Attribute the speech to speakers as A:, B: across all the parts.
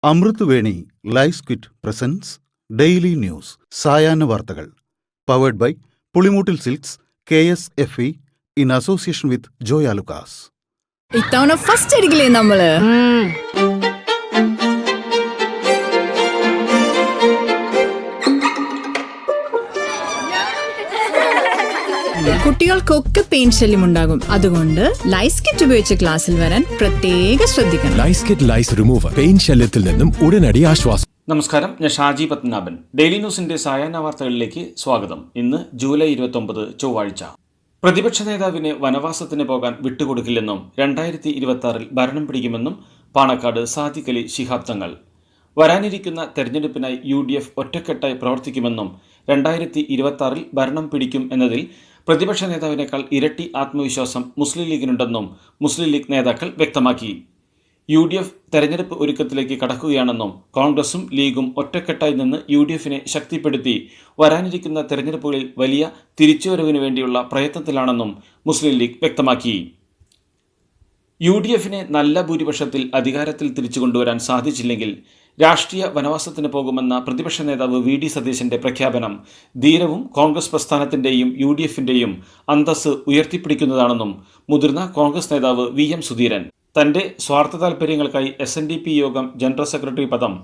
A: അമൃത് Veni life quit presents daily news സായാഹ്ന വാർത്തകൾ powered by Pulimoottil silks KSFE in association with Joyalukkas.
B: ഇത്തവണ first അടിക്കില്ലേ നമ്മള്? കുട്ടികൾക്കൊക്കെ പെയിൻ ശല്യം ഉണ്ടാകും. അതുകൊണ്ട് ലൈസ് കിറ്റ് ഉപയോഗിച്ച് ക്ലാസ്സിൽ വരാൻ പ്രത്യേക ശ്രദ്ധിക്കണം.
C: ലൈസ് കിറ്റ് ലൈസ് റിമൂവർ പെയിൻ ശല്യത്തിൽ നിന്നും ഉടനടി ആശ്വാസം.
D: നമസ്കാരം, ഞാൻ ഷാജി പത്മനാഭൻ. ഡെയിലി ന്യൂസിന്റെ സായാഹ്ന വാർത്തകളിലേക്ക് സ്വാഗതം. ഇന്ന് ജൂലൈ 29 ചൊവ്വാഴ്ച. പ്രതിപക്ഷ നേതാവിന് വനവാസത്തിന് പോകാൻ വിട്ടുകൊടുക്കില്ലെന്നും 2026 ഭരണം പിടിക്കുമെന്നും പാണക്കാട് സാദിഖ് അലി ശിഹാബ് തങ്ങൾ. വരാനിരിക്കുന്ന തെരഞ്ഞെടുപ്പിനായി UDF ഒറ്റക്കെട്ടായി പ്രവർത്തിക്കുമെന്നും 2026 ഭരണം പിടിക്കും എന്നതിൽ പ്രതിപക്ഷ നേതാവിനേക്കാൾ ഇരട്ടി ആത്മവിശ്വാസം മുസ്ലിം ലീഗിനുണ്ടെന്നും മുസ്ലിം ലീഗ് നേതാക്കൾ വ്യക്തമാക്കി. UDF തെരഞ്ഞെടുപ്പ് ഒരുക്കത്തിലേക്ക് കടക്കുകയാണെന്നും കോൺഗ്രസും ലീഗും ഒറ്റക്കെട്ടായി നിന്ന് UDFനെ ശക്തിപ്പെടുത്തി വരാനിരിക്കുന്ന തെരഞ്ഞെടുപ്പുകളിൽ വലിയ തിരിച്ചുവരവിനു വേണ്ടിയുള്ള പ്രയത്നത്തിലാണെന്നും മുസ്ലിം ലീഗ് വ്യക്തമാക്കി. UDFനെ നല്ല ഭൂരിപക്ഷത്തിൽ അധികാരത്തിൽ തിരിച്ചു കൊണ്ടുവരാൻ സാധിച്ചില്ലെങ്കിൽ രാഷ്ട്രീയ വനവാസത്തിന് പോകുമെന്ന പ്രതിപക്ഷ നേതാവ് VD സതീശന്റെ പ്രഖ്യാപനം ധീരവും കോൺഗ്രസ് പ്രസ്ഥാനത്തിന്റെയും UDFന്റെയും അന്തസ്സ് ഉയർത്തിപ്പിടിക്കുന്നതാണെന്നും മുതിർന്ന കോൺഗ്രസ് നേതാവ് VM സുധീരൻ തന്റെ സ്വാർത്ഥ താൽപര്യങ്ങൾക്കായി SNDP യോഗം ജനറൽ സെക്രട്ടറി പദം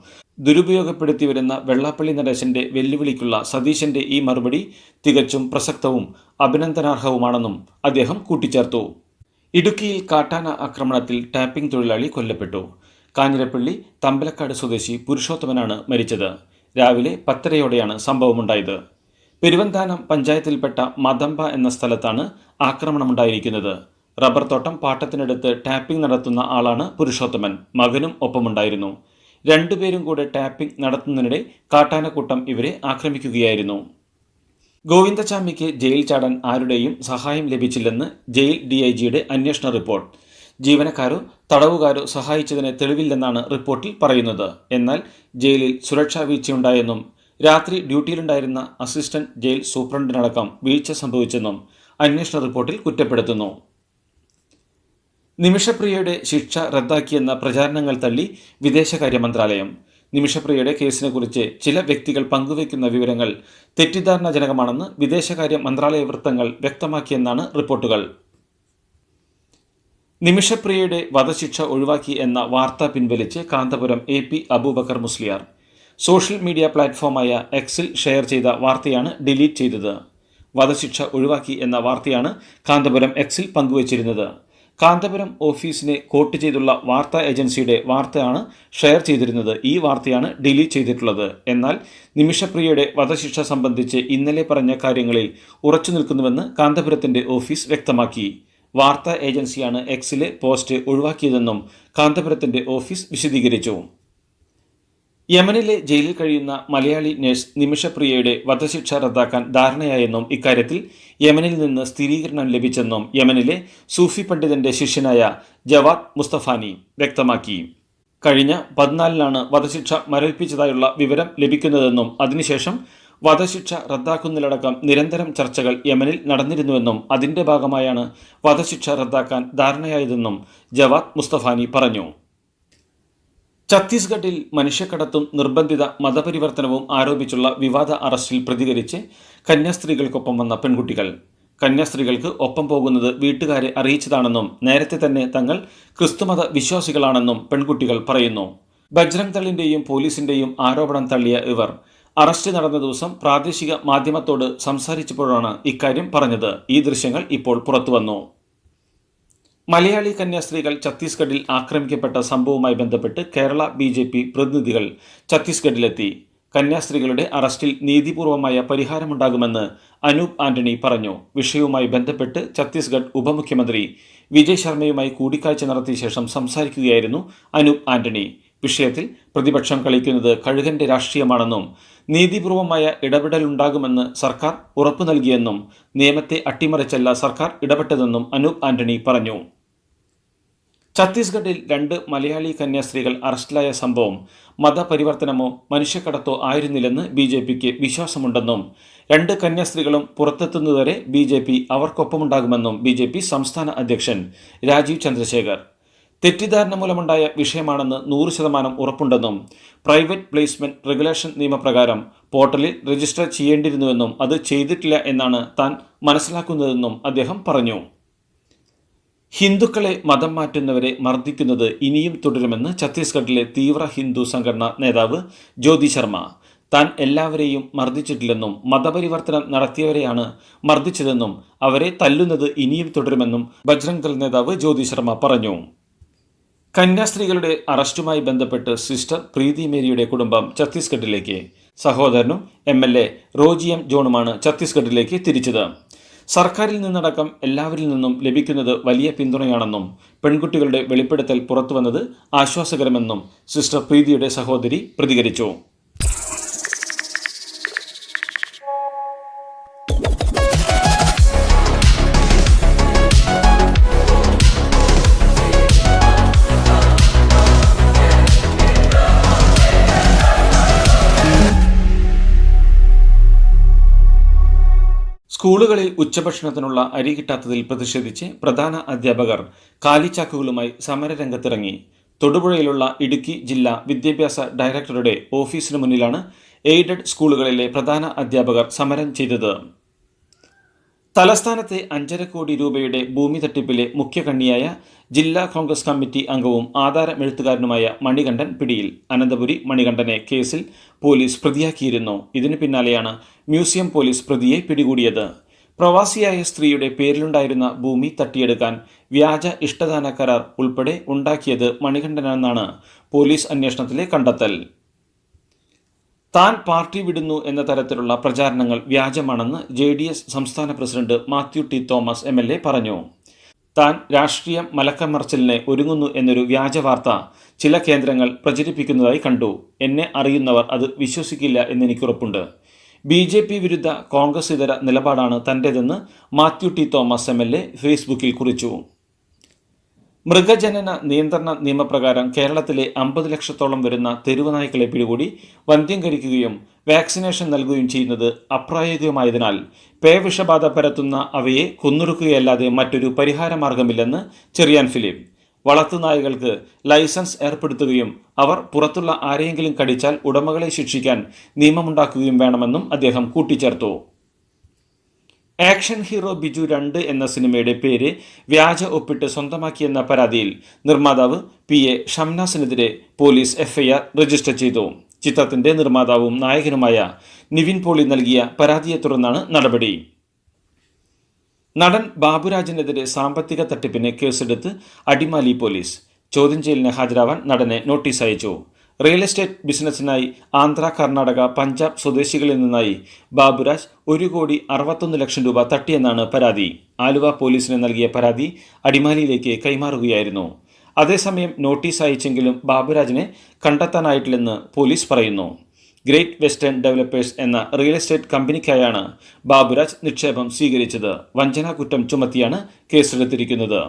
D: ദുരുപയോഗപ്പെടുത്തി വരുന്ന വെള്ളാപ്പള്ളി നടേശന്റെ വെല്ലുവിളിക്കുള്ള സതീശന്റെ ഈ മറുപടി തികച്ചും പ്രസക്തവും അഭിനന്ദനാർഹവുമാണെന്നും അദ്ദേഹം കൂട്ടിച്ചേർത്തു. ഇടുക്കിയിൽ കാട്ടാന ആക്രമണത്തിൽ ടാപ്പിംഗ് തൊഴിലാളി കൊല്ലപ്പെട്ടു. കാഞ്ഞിരപ്പള്ളി തമ്പലക്കാട് സ്വദേശി പുരുഷോത്തമനാണ് മരിച്ചത്. രാവിലെ 10:30 സംഭവമുണ്ടായത്. പെരുവന്താനം പഞ്ചായത്തിൽപ്പെട്ട മദമ്പ എന്ന സ്ഥലത്താണ് ആക്രമണമുണ്ടായിരിക്കുന്നത്. റബ്ബർ തോട്ടം പാട്ടത്തിനടുത്ത് ടാപ്പിംഗ് നടത്തുന്ന ആളാണ് പുരുഷോത്തമൻ. മകനും ഒപ്പമുണ്ടായിരുന്നു. രണ്ടുപേരും കൂടെ ടാപ്പിംഗ് നടത്തുന്നതിനിടെ കാട്ടാനക്കൂട്ടം ഇവരെ ആക്രമിക്കുകയായിരുന്നു. ഗോവിന്ദചാമിക്ക് ജയിൽ ചാടാൻ ആരുടെയും സഹായം ലഭിച്ചില്ലെന്ന് ജയിൽ DIGയുടെ അന്വേഷണ റിപ്പോർട്ട്. ജീവനക്കാരോ തടവുകാരോ സഹായിച്ചതിന് തെളിവില്ലെന്നാണ് റിപ്പോർട്ടിൽ പറയുന്നത്. എന്നാൽ ജയിലിൽ സുരക്ഷാ വീഴ്ചയുണ്ടായെന്നും രാത്രി ഡ്യൂട്ടിയിലുണ്ടായിരുന്ന അസിസ്റ്റന്റ് ജയിൽ സൂപ്രണ്ടിനടക്കം വീഴ്ച സംഭവിച്ചെന്നും അന്വേഷണ റിപ്പോർട്ടിൽ കുറ്റപ്പെടുത്തുന്നു. നിമിഷപ്രിയയുടെ ശിക്ഷ റദ്ദാക്കിയെന്ന പ്രചാരണങ്ങൾ തള്ളി വിദേശകാര്യ മന്ത്രാലയം. നിമിഷപ്രിയയുടെ കേസിനെക്കുറിച്ച് ചില വ്യക്തികൾ പങ്കുവയ്ക്കുന്ന വിവരങ്ങൾ തെറ്റിദ്ധാരണാജനകമാണെന്ന് വിദേശകാര്യ മന്ത്രാലയ വൃത്തങ്ങൾ വ്യക്തമാക്കിയെന്നാണ് റിപ്പോർട്ടുകൾ. നിമിഷപ്രിയയുടെ വധശിക്ഷ ഒഴിവാക്കി എന്ന വാർത്ത പിൻവലിച്ച് Kanthapuram AP Aboobacker Musliyar. Social media പ്ലാറ്റ്ഫോമായ Xൽ ഷെയർ ചെയ്ത വാർത്തയാണ് ഡിലീറ്റ് ചെയ്തത്. വധശിക്ഷ ഒഴിവാക്കി എന്ന വാർത്തയാണ് കാന്തപുരം Xൽ പങ്കുവച്ചിരുന്നത്. കാന്തപുരം ഓഫീസിനെ കോട്ട് ചെയ്തുള്ള വാർത്താ ഏജൻസിയുടെ വാർത്തയാണ് ഷെയർ ചെയ്തിരുന്നത്. ഈ വാർത്തയാണ് ഡിലീറ്റ് ചെയ്തിട്ടുള്ളത്. എന്നാൽ നിമിഷപ്രിയയുടെ വധശിക്ഷ സംബന്ധിച്ച് ഇന്നലെ പറഞ്ഞ കാര്യങ്ങളിൽ ഉറച്ചു നിൽക്കുന്നുവെന്ന് കാന്തപുരത്തിന്റെ ഓഫീസ് വ്യക്തമാക്കി. വാർത്താ ഏജൻസിയാണ് Xലെ പോസ്റ്റ് ഒഴിവാക്കിയതെന്നും കാന്തപുരത്തിന്റെ ഓഫീസ് വിശദീകരിച്ചു. യമനിലെ ജയിലിൽ കഴിയുന്ന മലയാളി നഴ്സ് നിമിഷപ്രിയയുടെ വധശിക്ഷ റദ്ദാക്കാൻ ധാരണയായെന്നും ഇക്കാര്യത്തിൽ യമനിൽ നിന്ന് സ്ഥിരീകരണം ലഭിച്ചെന്നും യമനിലെ സൂഫി പണ്ഡിതന്റെ ശിഷ്യനായ ജവാദ് മുസ്തഫാനി വ്യക്തമാക്കി. കഴിഞ്ഞ 14-നാണ് വധശിക്ഷ മരവിപ്പിച്ചതായുള്ള വിവരം ലഭിക്കുന്നതെന്നും അതിനുശേഷം വധശിക്ഷ റദ്ദാക്കുന്നതിലടക്കം നിരന്തരം ചർച്ചകൾ യമനിൽ നടന്നിരുന്നുവെന്നും അതിന്റെ ഭാഗമായാണ് വധശിക്ഷ റദ്ദാക്കാൻ ധാരണയായതെന്നും ജവാദ് മുസ്തഫാനി പറഞ്ഞു. ഛത്തീസ്ഗഡിൽ മനുഷ്യക്കടത്തും നിർബന്ധിത മതപരിവർത്തനവും ആരോപിച്ചുള്ള വിവാദ അറസ്റ്റിൽ പ്രതികരിച്ച് കന്യാസ്ത്രീകൾക്കൊപ്പം വന്ന പെൺകുട്ടികൾ. കന്യാസ്ത്രീകൾക്ക് ഒപ്പം പോകുന്നത് വീട്ടുകാരെ അറിയിച്ചതാണെന്നും നേരത്തെ തന്നെ തങ്ങൾ ക്രിസ്തുമത വിശ്വാസികളാണെന്നും പെൺകുട്ടികൾ പറയുന്നു. ബജ്രംഗ് ദളിന്റെയും പോലീസിന്റെയും ആരോപണം തള്ളിയ ഇവർ അറസ്റ്റ് നടന്ന ദിവസം പ്രാദേശിക മാധ്യമത്തോട് സംസാരിച്ചപ്പോഴാണ് ഇക്കാര്യം പറഞ്ഞത്. ഈ ദൃശ്യങ്ങൾ ഇപ്പോൾ പുറത്തുവന്നു. മലയാളി കന്യാസ്ത്രീകൾ ഛത്തീസ്ഗഡിൽ ആക്രമിക്കപ്പെട്ട സംഭവവുമായി ബന്ധപ്പെട്ട് കേരള BJP പ്രതിനിധികൾ ഛത്തീസ്ഗഡിലെത്തി. കന്യാസ്ത്രീകളുടെ അറസ്റ്റിൽ നീതിപൂർവമായ പരിഹാരമുണ്ടാകുമെന്ന് അനൂപ് ആന്റണി പറഞ്ഞു. വിഷയവുമായി ബന്ധപ്പെട്ട് ഛത്തീസ്ഗഡ് ഉപമുഖ്യമന്ത്രി വിജയ് ശർമ്മയുമായി കൂടിക്കാഴ്ച നടത്തിയ ശേഷം സംസാരിക്കുകയായിരുന്നു അനൂപ് ആന്റണി. വിഷയത്തിൽ പ്രതിപക്ഷം കളിക്കുന്നത് കഴുകന്റെ രാഷ്ട്രീയമാണെന്നും നീതിപൂർവമായ ഇടപെടലുണ്ടാകുമെന്ന് സർക്കാർ ഉറപ്പു നൽകിയെന്നും നിയമത്തെ അട്ടിമറിച്ചല്ല സർക്കാർ ഇടപെട്ടതെന്നും അനൂപ് ആന്റണി പറഞ്ഞു. ഛത്തീസ്ഗഡിൽ 2 മലയാളി കന്യാസ്ത്രീകൾ അറസ്റ്റിലായ സംഭവം മതപരിവർത്തനമോ മനുഷ്യക്കടത്തോ ആയിരുന്നില്ലെന്ന് BJPക്ക് വിശ്വാസമുണ്ടെന്നും 2 കന്യാസ്ത്രീകളും പുറത്തെത്തുന്നതുവരെ BJP അവർക്കൊപ്പമുണ്ടാകുമെന്നും BJP സംസ്ഥാന അധ്യക്ഷൻ രാജീവ് ചന്ദ്രശേഖർ. തെറ്റിദ്ധാരണ മൂലമുണ്ടായ വിഷയമാണെന്ന് 100% ഉറപ്പുണ്ടെന്നും പ്രൈവറ്റ് പ്ലേസ്മെന്റ് റെഗുലേഷൻ നിയമപ്രകാരം പോർട്ടലിൽ രജിസ്റ്റർ ചെയ്യേണ്ടിയിരുന്നുവെന്നും അത് ചെയ്തിട്ടില്ല എന്നാണ് താൻ മനസ്സിലാക്കുന്നതെന്നും അദ്ദേഹം പറഞ്ഞു. ഹിന്ദുക്കളെ മതം മാറ്റുന്നവരെ മർദ്ദിക്കുന്നത് ഇനിയും തുടരുമെന്ന് ഛത്തീസ്ഗഡിലെ തീവ്ര ഹിന്ദു സംഘടനാ നേതാവ് ജ്യോതി ശർമ്മ. താൻ എല്ലാവരെയും മർദ്ദിച്ചിട്ടില്ലെന്നും മതപരിവർത്തനം നടത്തിയവരെയാണ് മർദ്ദിച്ചതെന്നും അവരെ തല്ലുന്നത് ഇനിയും തുടരുമെന്നും ബജ്രംഗ് ദൾ നേതാവ് ജ്യോതി ശർമ്മ പറഞ്ഞു. കന്യാസ്ത്രീകളുടെ അറസ്റ്റുമായി ബന്ധപ്പെട്ട് സിസ്റ്റർ പ്രീതി മേരിയുടെ കുടുംബം ഛത്തീസ്ഗഡിലേക്ക്. സഹോദരനും MLA റോജി M. ജോണുമാണ് ഛത്തീസ്ഗഡിലേക്ക് തിരിച്ചത്. സർക്കാരിൽ നിന്നടക്കം എല്ലാവരിൽ നിന്നും ലഭിക്കുന്നത് വലിയ പിന്തുണയാണെന്നും പെൺകുട്ടികളുടെ വെളിപ്പെടുത്തൽ പുറത്തുവന്നത് ആശ്വാസകരമെന്നും സിസ്റ്റർ പ്രീതിയുടെ സഹോദരി പ്രതികരിച്ചു. സ്കൂളുകളിൽ ഉച്ചഭക്ഷണത്തിനുള്ള അരി കിട്ടാത്തതിൽ പ്രതിഷേധിച്ച് പ്രധാന അധ്യാപകർ കാലിച്ചാക്കുകളുമായി സമരരംഗത്തിറങ്ങി. തൊടുപുഴയിലുള്ള ഇടുക്കി ജില്ലാ വിദ്യാഭ്യാസ ഡയറക്ടറുടെ ഓഫീസിന് മുന്നിലാണ് എയ്ഡഡ് സ്കൂളുകളിലെ പ്രധാന അധ്യാപകർ സമരം ചെയ്തത്. തലസ്ഥാനത്തെ 5.5 കോടി രൂപയുടെ ഭൂമി തട്ടിപ്പിലെ മുഖ്യകണ്ണിയായ ജില്ലാ കോൺഗ്രസ് കമ്മിറ്റി അംഗവും ആധാരമെഴുത്തുകാരനുമായ മണികണ്ഠൻ പിടിയിൽ. അനന്തപുരി മണികണ്ഠനെ കേസിൽ പോലീസ് പ്രതിയാക്കിയിരുന്നു. ഇതിനു പിന്നാലെയാണ് മ്യൂസിയം പോലീസ് പ്രതിയെ പിടികൂടിയത്. പ്രവാസിയായ സ്ത്രീയുടെ പേരിലുണ്ടായിരുന്ന ഭൂമി തട്ടിയെടുക്കാൻ വ്യാജ ഇഷ്ടദാന കരാർ ഉൾപ്പെടെ ഉണ്ടാക്കിയത് മണികണ്ഠനാണെന്നാണ് പോലീസ് അന്വേഷണത്തിലെ കണ്ടെത്തൽ. താൻ പാർട്ടി വിടുന്നു എന്ന തരത്തിലുള്ള പ്രചാരണങ്ങൾ വ്യാജമാണെന്ന് JDS സംസ്ഥാന president Mathew T Thomas MLA പറഞ്ഞു. താൻ രാഷ്ട്രീയ മലക്കമർച്ചലിന് ഒരുങ്ങുന്നു എന്നൊരു വ്യാജ വാർത്ത ചില കേന്ദ്രങ്ങൾ പ്രചരിപ്പിക്കുന്നതായി കണ്ടു. എന്നെ അറിയുന്നവർ അത് വിശ്വസിക്കില്ല എന്നെനിക്കുറപ്പുണ്ട്. BJP വിരുദ്ധ കോൺഗ്രസ് ഇതര നിലപാടാണ് തൻ്റേതെന്ന് മാത്യു ടി തോമസ് MLA ഫേസ്ബുക്കിൽ കുറിച്ചു. മൃഗജനന നിയന്ത്രണ നിയമപ്രകാരം കേരളത്തിലെ 50 ലക്ഷത്തോളം വരുന്ന തെരുവ് നായ്ക്കളെ പിടികൂടി വന്ധ്യംകരിക്കുകയും വാക്സിനേഷൻ നൽകുകയും ചെയ്യുന്നത് അപ്രായോഗികമായതിനാൽ പേവിഷബാധ പരത്തുന്ന അവയെ കൊന്നൊടുക്കുകയല്ലാതെ മറ്റൊരു പരിഹാരമാർഗമില്ലെന്ന് ചെറിയാൻ ഫിലിപ്പ്. വളർത്തുനായകൾക്ക് ലൈസൻസ് ഏർപ്പെടുത്തുകയും അവർ പുറത്തുള്ള ആരെയെങ്കിലും കടിച്ചാൽ ഉടമകളെ ശിക്ഷിക്കാൻ നിയമമുണ്ടാക്കുകയും വേണമെന്നും അദ്ദേഹം കൂട്ടിച്ചേർത്തു. ആക്ഷൻ ഹീറോ ബിജു 2 എന്ന സിനിമയുടെ പേര് വ്യാജ ഒപ്പിട്ട് സ്വന്തമാക്കിയെന്ന പരാതിയിൽ നിർമ്മാതാവ് PA ഷംനാസിനെതിരെ പോലീസ് FIR രജിസ്റ്റർ ചെയ്തു. ചിത്രത്തിന്റെ നിർമ്മാതാവും നായകനുമായ നിവിൻ പോളി നൽകിയ പരാതിയെ തുടർന്നാണ് നടപടി. നടൻ ബാബുരാജിനെതിരെ സാമ്പത്തിക തട്ടിപ്പിന് കേസെടുത്ത് അടിമാലി പോലീസ്. ചോദ്യം ചെയ്യലിന് ഹാജരാവാൻ നടനെ നോട്ടീസ് അയച്ചു. റിയൽ എസ്റ്റേറ്റ് ബിസിനസ്സിനായി ആന്ധ്ര, കർണാടക, പഞ്ചാബ് സ്വദേശികളിൽ നിന്നായി ബാബുരാജ് 1,61 ലക്ഷം രൂപ തട്ടിയെന്നാണ് പരാതി. ആലുവ പോലീസിന് നൽകിയ പരാതി അടിമാലിയിലേക്ക് കൈമാറുകയായിരുന്നു. അതേസമയം നോട്ടീസ് അയച്ചെങ്കിലും ബാബുരാജിനെ കണ്ടെത്താനായിട്ടില്ലെന്ന് പോലീസ് പറയുന്നു. ഗ്രേറ്റ് വെസ്റ്റേൺ ഡെവലപ്പേഴ്സ് എന്ന റിയൽ എസ്റ്റേറ്റ് കമ്പനിക്കായാണ് ബാബുരാജ് നിക്ഷേപം സ്വീകരിച്ചത്. വഞ്ചനാ കുറ്റം ചുമത്തിയാണ് കേസെടുത്തിരിക്കുന്നത്.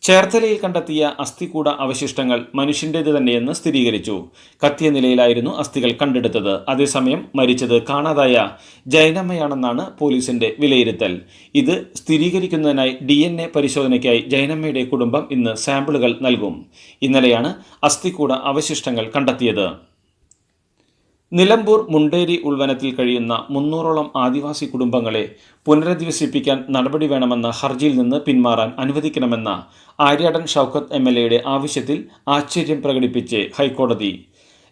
D: ചേർത്തലയിൽ കണ്ടെത്തിയ അസ്ഥികൂട അവശിഷ്ടങ്ങൾ മനുഷ്യൻ്റേത് തന്നെയെന്ന് സ്ഥിരീകരിച്ചു. കത്തിയ നിലയിലായിരുന്നു അസ്ഥികൾ കണ്ടെടുത്തത്. അതേസമയം മരിച്ചത് കാണാതായ ജൈനമ്മയാണെന്നാണ് പോലീസിന്റെ വിലയിരുത്തൽ. ഇത് സ്ഥിരീകരിക്കുന്നതിനായി DNA പരിശോധനയ്ക്കായി ജൈനമ്മയുടെ കുടുംബം ഇന്ന് സാമ്പിളുകൾ നൽകും. ഇന്നലെയാണ് അസ്ഥികൂട അവശിഷ്ടങ്ങൾ കണ്ടെത്തിയത്. നിലമ്പൂർ മുണ്ടേരി ഉൾവനത്തിൽ കഴിയുന്ന 300ഓളം ആദിവാസി കുടുംബങ്ങളെ പുനരധിവസിപ്പിക്കാൻ നടപടി വേണമെന്ന ഹർജിയിൽ നിന്ന് പിന്മാറാൻ അനുവദിക്കണമെന്ന ആര്യാടൻ ഷൗക്കത്ത് MLAയുടെ ആവശ്യത്തിൽ ആശ്ചര്യം പ്രകടിപ്പിച്ച് ഹൈക്കോടതി.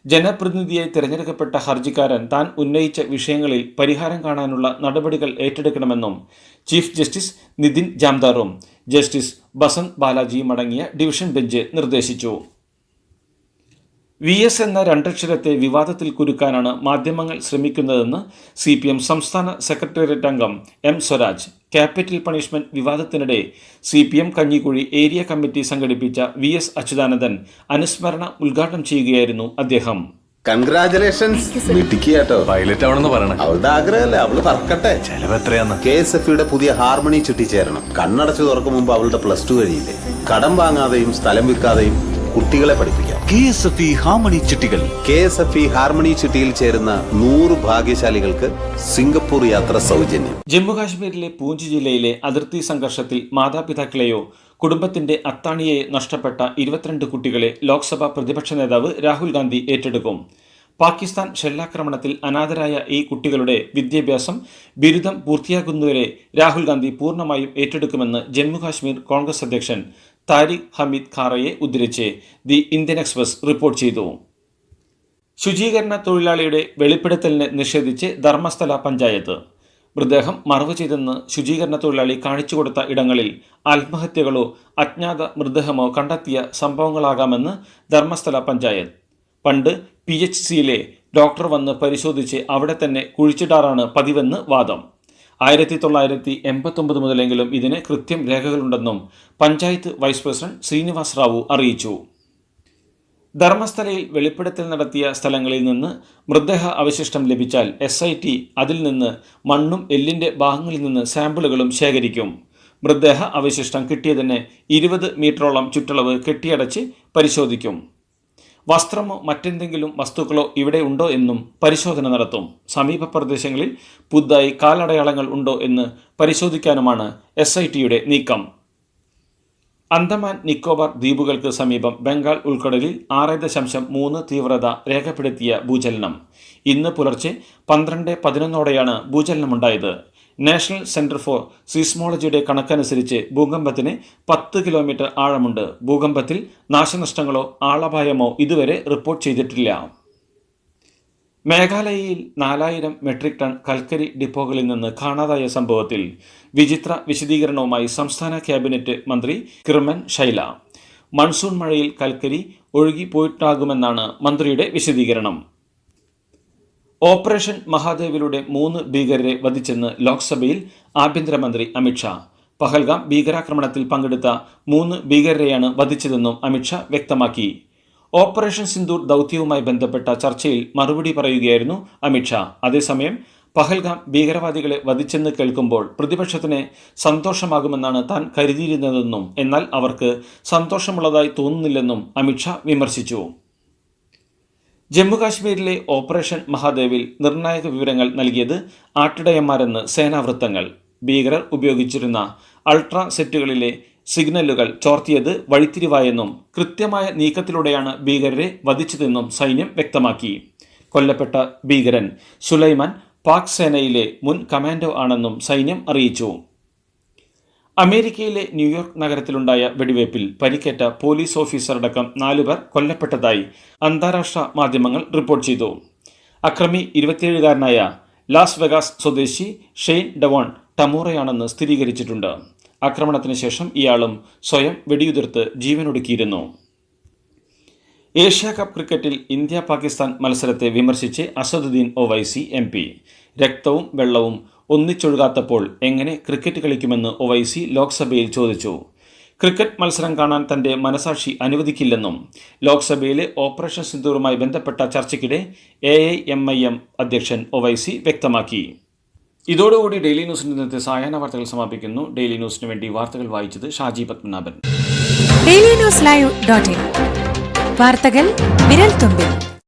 D: ജനപ്രതിനിധിയായി തിരഞ്ഞെടുക്കപ്പെട്ട ഹർജിക്കാരൻ താൻ ഉന്നയിച്ച വിഷയങ്ങളിൽ പരിഹാരം കാണാനുള്ള നടപടികൾ ഏറ്റെടുക്കണമെന്നും ചീഫ് ജസ്റ്റിസ് നിതിൻ ജാംദാറും ജസ്റ്റിസ് ബസന്ത് ബാലാജിയും അടങ്ങിയ ഡിവിഷൻ ബെഞ്ച് നിർദ്ദേശിച്ചു. VS എന്ന 2 അക്ഷരത്തെ വിവാദത്തിൽ കുരുക്കാനാണ് മാധ്യമങ്ങൾ ശ്രമിക്കുന്നതെന്ന് CPM സംസ്ഥാന സെക്രട്ടേറിയറ്റ് അംഗം M. സ്വരാജ്. ക്യാപിറ്റൽ പണിഷ്മെന്റ് വിവാദത്തിനിടെ CPM കഞ്ഞിക്കുഴി ഏരിയ കമ്മിറ്റി സംഘടിപ്പിച്ച VS അച്യുതാനന്ദൻ അനുസ്മരണ ഉദ്ഘാടനം ചെയ്യുകയായിരുന്നു അദ്ദേഹം.
E: കൺഗ്രാചുലേഷൻസ് മിടുക്കിയാട്ടോ.
F: പൈലറ്റ് ആവണമെന്ന് പറയണേ.
E: അവളുടെ ആഗ്രഹമല്ലേ, അവള് പറക്കട്ടെ.
F: ചെലവ് എത്രയാന്ന്?
E: KSFEയുടെ പുതിയ ഹാർമണി ചിട്ടി ചേരണം. കണ്ണടച്ചു തുറക്കും മുമ്പ് അവളുടെ +2 കഴിയില്ലേ. കടം വാങ്ങാതെയും സ്ഥലം വിൽക്കാതെയും കുട്ടികളെ പഠിപ്പിക്കാം.
F: KSFE ഹാർമണി ചിട്ടികൾ.
E: KSFE ഹാർമണി ചിട്ടിയിൽ ചേരുന്ന 100 ഭാഗ്യശാലികൾക്ക് സിംഗപ്പൂർ യാത്ര സൗജന്യം.
D: ജമ്മുകാശ്മീരിലെ പൂഞ്ച് ജില്ലയിലെ അതിർത്തി സംഘർഷത്തിൽ മാതാപിതാക്കളെയോ കുടുംബത്തിന്റെ അത്താണിയെ നഷ്ടപ്പെട്ട 22 കുട്ടികളെ ലോക്സഭാ പ്രതിപക്ഷ നേതാവ് രാഹുൽ ഗാന്ധി ഏറ്റെടുക്കും. പാകിസ്ഥാൻ ഷെല്ലാക്രമണത്തിൽ അനാഥരായ ഈ കുട്ടികളുടെ വിദ്യാഭ്യാസം ബിരുദം പൂർത്തിയാകുന്നവരെ രാഹുൽ ഗാന്ധി പൂർണ്ണമായും ഏറ്റെടുക്കുമെന്ന് ജമ്മുകാശ്മീർ കോൺഗ്രസ് അധ്യക്ഷൻ താരിഖ് ഹമീദ് ഖാറയെ ഉദ്ധരിച്ച് ദി ഇന്ത്യൻ എക്സ്പ്രസ് റിപ്പോർട്ട് ചെയ്തു. ശുചീകരണ തൊഴിലാളിയുടെ വെളിപ്പെടുത്തലിനെ നിഷേധിച്ച് ധർമ്മസ്ഥല പഞ്ചായത്ത്. മൃതദേഹം മറവ് ചെയ്തെന്ന് ശുചീകരണ തൊഴിലാളി കാണിച്ചുകൊടുത്ത ഇടങ്ങളിൽ ആത്മഹത്യകളോ അജ്ഞാത മൃതദേഹമോ കണ്ടെത്തിയ സംഭവങ്ങളാകാമെന്ന് ധർമ്മസ്ഥല പഞ്ചായത്ത്. പണ്ട് PHCയിലെ ഡോക്ടർ വന്ന് പരിശോധിച്ച് അവിടെ തന്നെ കുഴിച്ചിടാറാണ് പതിവെന്ന് വാദം. 1989 മുതലെങ്കിലും ഇതിന് കൃത്യം രേഖകളുണ്ടെന്നും പഞ്ചായത്ത് വൈസ് പ്രസിഡന്റ് ശ്രീനിവാസ് റാവു അറിയിച്ചു. ധർമ്മസ്ഥലയിൽ വെളിപ്പെടുത്തൽ നടത്തിയ സ്ഥലങ്ങളിൽ നിന്ന് മൃതദേഹ അവശിഷ്ടം ലഭിച്ചാൽ SIT അതിൽ നിന്ന് മണ്ണും എല്ലിന്റെ ഭാഗങ്ങളിൽ നിന്ന് സാമ്പിളുകളും ശേഖരിക്കും. മൃതദേഹ അവശിഷ്ടം കിട്ടിയതിന് 20 മീറ്ററോളം ചുറ്റളവ് കെട്ടിയടച്ച് പരിശോധിക്കും. വസ്ത്രമോ മറ്റെന്തെങ്കിലും വസ്തുക്കളോ ഇവിടെ ഉണ്ടോ എന്നും പരിശോധന നടത്തും. സമീപ പ്രദേശങ്ങളിൽ പുതുതായി കാലടയാളങ്ങൾ ഉണ്ടോ എന്ന് പരിശോധിക്കാനുമാണ് SITയുടെ നീക്കം. അന്തമാൻ നിക്കോബാർ ദ്വീപുകൾക്ക് സമീപം ബംഗാൾ ഉൾക്കടലിൽ 6.3 തീവ്രത രേഖപ്പെടുത്തിയ ഭൂചലനം. ഇന്ന് പുലർച്ചെ 12:11 ഭൂചലനമുണ്ടായത്. നാഷണൽ സെന്റർ ഫോർ സീസ്മോളജിയുടെ കണക്കനുസരിച്ച് ഭൂകമ്പത്തിന് 10 കിലോമീറ്റർ ആഴമുണ്ട്. ഭൂകമ്പത്തിൽ നാശനഷ്ടങ്ങളോ ആളപായമോ ഇതുവരെ റിപ്പോർട്ട് ചെയ്തിട്ടില്ല. മേഘാലയയിൽ 4000 മെട്രിക് ടൺ കൽക്കരി ഡിപ്പോകളിൽ നിന്ന് കാണാതായ സംഭവത്തിൽ വിചിത്ര വിശദീകരണവുമായി സംസ്ഥാന ക്യാബിനറ്റ് മന്ത്രി കിർമൻ ഷൈല. മൺസൂൺ മഴയിൽ കൽക്കരി ഒഴുകിപ്പോയിട്ടാകുമെന്നാണ് മന്ത്രിയുടെ വിശദീകരണം. ഓപ്പറേഷൻ മഹാദേവിലൂടെ 3 ഭീകരരെ വധിച്ചെന്ന് ലോക്സഭയിൽ ആഭ്യന്തരമന്ത്രി അമിത്ഷാ. പഹൽഗാം ഭീകരാക്രമണത്തിൽ പങ്കെടുത്ത 3 ഭീകരരെയാണ് വധിച്ചതെന്നും അമിത്ഷാ വ്യക്തമാക്കി. ഓപ്പറേഷൻ സിന്ദൂർ ദൗത്യവുമായി ബന്ധപ്പെട്ട ചർച്ചയിൽ മറുപടി പറയുകയായിരുന്നു അമിത്ഷാ. അതേസമയം പഹൽഗാം ഭീകരവാദികളെ വധിച്ചെന്ന് കേൾക്കുമ്പോൾ പ്രതിപക്ഷത്തിന് സന്തോഷമാകുമെന്നാണ് താൻ കരുതിയിരുന്നതെന്നും എന്നാൽ അവർക്ക് സന്തോഷമുള്ളതായി തോന്നുന്നില്ലെന്നും അമിത്ഷാ വിമർശിച്ചു. ജമ്മുകാശ്മീരിലെ ഓപ്പറേഷൻ മഹാദേവിൽ നിർണായക വിവരങ്ങൾ നൽകിയത് ആട്ടിടയന്മാരെന്ന് സേനാവൃത്തങ്ങൾ. ഭീകരർ ഉപയോഗിച്ചിരുന്ന അൾട്രാ സെറ്റുകളിലെ സിഗ്നലുകൾ ചോർത്തിയത് വഴിത്തിരിവായെന്നും കൃത്യമായ നീക്കത്തിലൂടെയാണ് ഭീകരരെ വധിച്ചതെന്നും സൈന്യം വ്യക്തമാക്കി. കൊല്ലപ്പെട്ട ഭീകരൻ സുലൈമാൻ പാക് സേനയിലെ മുൻ കമാൻഡോ ആണെന്നും സൈന്യം അറിയിച്ചു. അമേരിക്കയിലെ ന്യൂയോർക്ക് നഗരത്തിലുണ്ടായ വെടിവയ്പിൽ പരിക്കേറ്റ പോലീസ് ഓഫീസർ അടക്കം 4 പേർ കൊല്ലപ്പെട്ടതായി അന്താരാഷ്ട്ര മാധ്യമങ്ങൾ റിപ്പോർട്ട് ചെയ്തു. അക്രമി 27-കാരനായ ലാസ് വെഗാസ് സ്വദേശി ഷെയ്ൻ ഡെവോൺ ടമൂറയാണെന്ന് സ്ഥിരീകരിച്ചിട്ടുണ്ട്. ആക്രമണത്തിന് ശേഷം ഇയാളും സ്വയം വെടിയുതിർത്ത് ജീവനൊടുക്കിയിരുന്നു. ഏഷ്യ കപ്പ് ക്രിക്കറ്റിൽ ഇന്ത്യ പാകിസ്ഥാൻ മത്സരത്തെ വിമർശിച്ച് അസദുദ്ദീൻ ഒവൈസി MP. രക്തവും വെള്ളവും ഒന്നിച്ചൊഴുകാത്തപ്പോൾ എങ്ങനെ ക്രിക്കറ്റ് കളിക്കുമെന്ന് ഒവൈസി ലോക്സഭയിൽ ചോദിച്ചു. ക്രിക്കറ്റ് മത്സരം കാണാൻ തന്റെ മനസാക്ഷി അനുവദിക്കില്ലെന്നും ലോക്സഭയിലെ ഓപ്പറേഷൻ സിന്ദൂറുമായി ബന്ധപ്പെട്ട ചർച്ചയ്ക്കിടെ AIMIM അധ്യക്ഷൻ ഒവൈസി വ്യക്തമാക്കി. ഇതോടുകൂടി ഡെയിലി ന്യൂസിന്റെ ഇന്നത്തെ സായാഹ്ന വാർത്തകൾ സമാപിക്കുന്നു. ഡെയിലി ന്യൂസിന് വേണ്ടി വാർത്തകൾ വായിച്ചത് ഷാജി പത്മനാഭൻ.
G: DailyNewsLive.in വാർത്തകൾ വിരൽ തുമ്പിൽ.